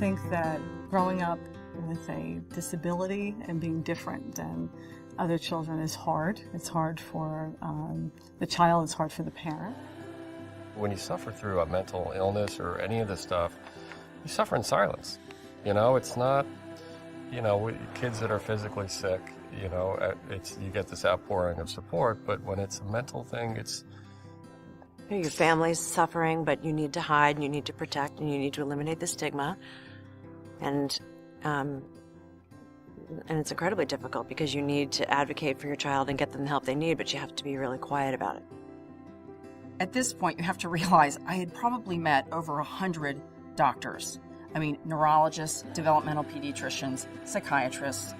think that growing up with a disability and being different than other children is hard. It's hard for the child, it's hard for the parent. When you suffer through a mental illness or any of this stuff, you suffer in silence. You know, it's not, you know, kids that are physically sick, you know, you get this outpouring of support, but when it's a mental thing, it's... Your family's suffering, but you need to hide, and you need to protect, and you need to eliminate the stigma. And it's incredibly difficult because you need to advocate for your child and get them the help they need, but you have to be really quiet about it. At this point, you have to realize I had probably met over 100 doctors. I mean, neurologists, developmental pediatricians, psychiatrists,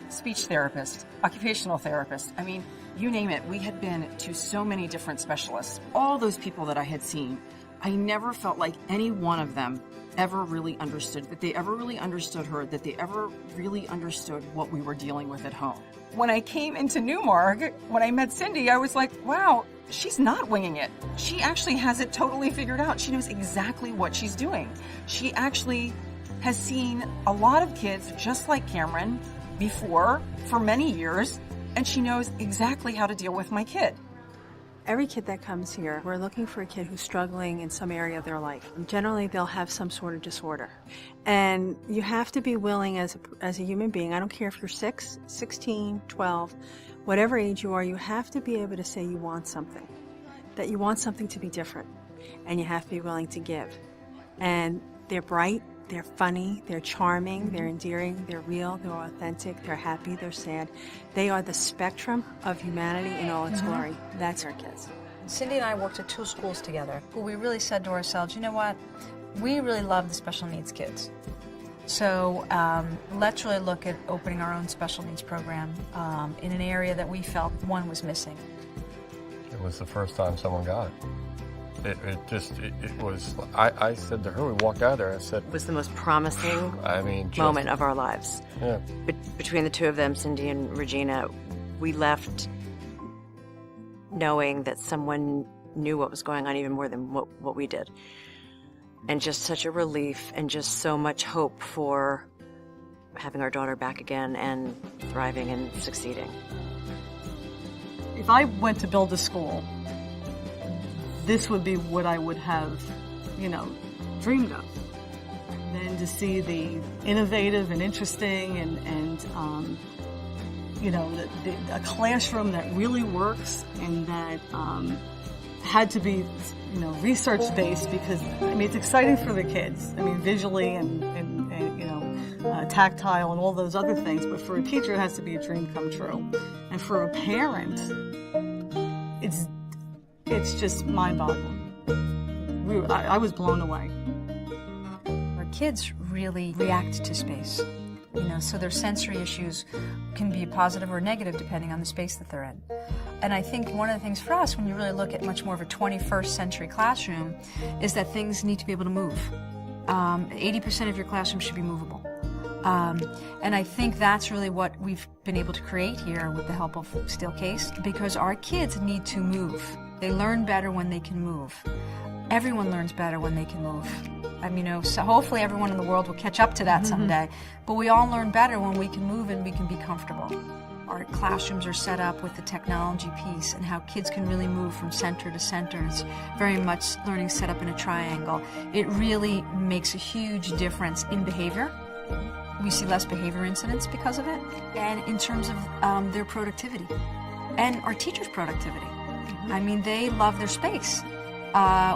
speech therapists, occupational therapists. I mean, you name it. We had been to so many different specialists. All those people that I had seen, I never felt like any one of them ever really understood, that they ever really understood her, that they ever really understood what we were dealing with at home. When I came into Newmark, when I met Cindy, I was like, wow, she's not winging it. She actually has it totally figured out. She knows exactly what she's doing. She actually has seen a lot of kids just like Cameron before for many years, and she knows exactly how to deal with my kid. Every kid that comes here, we're looking for a kid who's struggling in some area of their life. Generally, they'll have some sort of disorder. And you have to be willing as a human being, I don't care if you're 6, 16, 12, whatever age you are, you have to be able to say you want something, that you want something to be different, and you have to be willing to give. And they're bright, they're funny, they're charming, they're endearing, they're real, they're authentic, they're happy, they're sad. They are the spectrum of humanity in all its glory. That's our kids. Cindy and I worked at 2 schools together, where we really said to ourselves, you know what, we really love the special needs kids. So let's really look at opening our own special needs program in an area that we felt one was missing. It was the first time someone got it. It was, I said to her, we walked out of there, I said... It was the most promising moment of our lives. Yeah. Between the two of them, Cindy and Regina, we left knowing that someone knew what was going on even more than what we did. And just such a relief and just so much hope for having our daughter back again and thriving and succeeding. If I went to build a school, this would be what I would have, you know, dreamed of. Then to see the innovative and interesting and you know, a classroom that really works and that had to be, you know, research-based because, I mean, it's exciting for the kids. I mean, visually and you know, tactile and all those other things. But for a teacher, it has to be a dream come true. And for a parent, it's just mind-boggling. I was blown away. Our kids really react to space, you know, so their sensory issues can be positive or negative depending on the space that they're in. And I think one of the things for us, when you really look at much more of a 21st century classroom, is that things need to be able to move. 80% of your classroom should be movable. And I think that's really what we've been able to create here with the help of Steelcase, because our kids need to move. They learn better when they can move. Everyone learns better when they can move. I mean, you know, so hopefully everyone in the world will catch up to that someday. But we all learn better when we can move and we can be comfortable. Our classrooms are set up with the technology piece and how kids can really move from center to center. It's very much learning set up in a triangle. It really makes a huge difference in behavior. We see less behavior incidents because of it, and in terms of their productivity and our teachers' productivity. I mean, they love their space.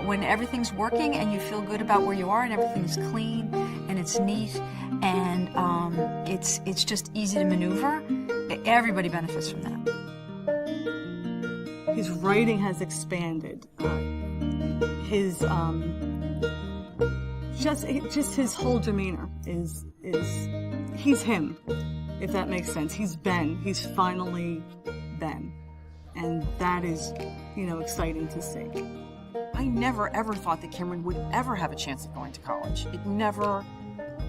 When everything's working and you feel good about where you are and everything's clean and it's neat and it's just easy to maneuver, everybody benefits from that. His writing has expanded. His just his whole demeanor is he's him, if that makes sense. He's Ben. He's finally Ben. And that is, you know, exciting to see. I never ever thought that Cameron would ever have a chance of going to college. It never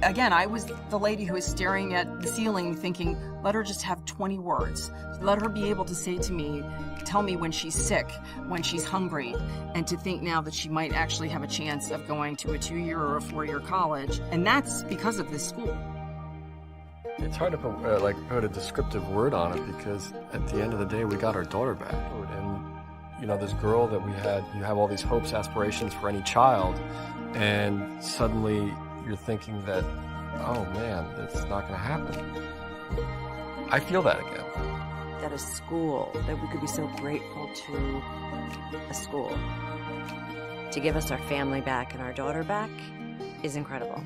Again, I was the lady who was staring at the ceiling thinking, let her just have 20 words. Let her be able to say to me, tell me when she's sick, when she's hungry, and to think now that she might actually have a chance of going to a 2-year or a 4-year college. And that's because of this school. It's hard to put a descriptive word on it, because at the end of the day, we got our daughter back. And, this girl that we had, you have all these hopes, aspirations for any child, and suddenly you're thinking that, oh man, that's not going to happen. I feel that again. That a school, that we could be so grateful to a school to give us our family back and our daughter back is incredible.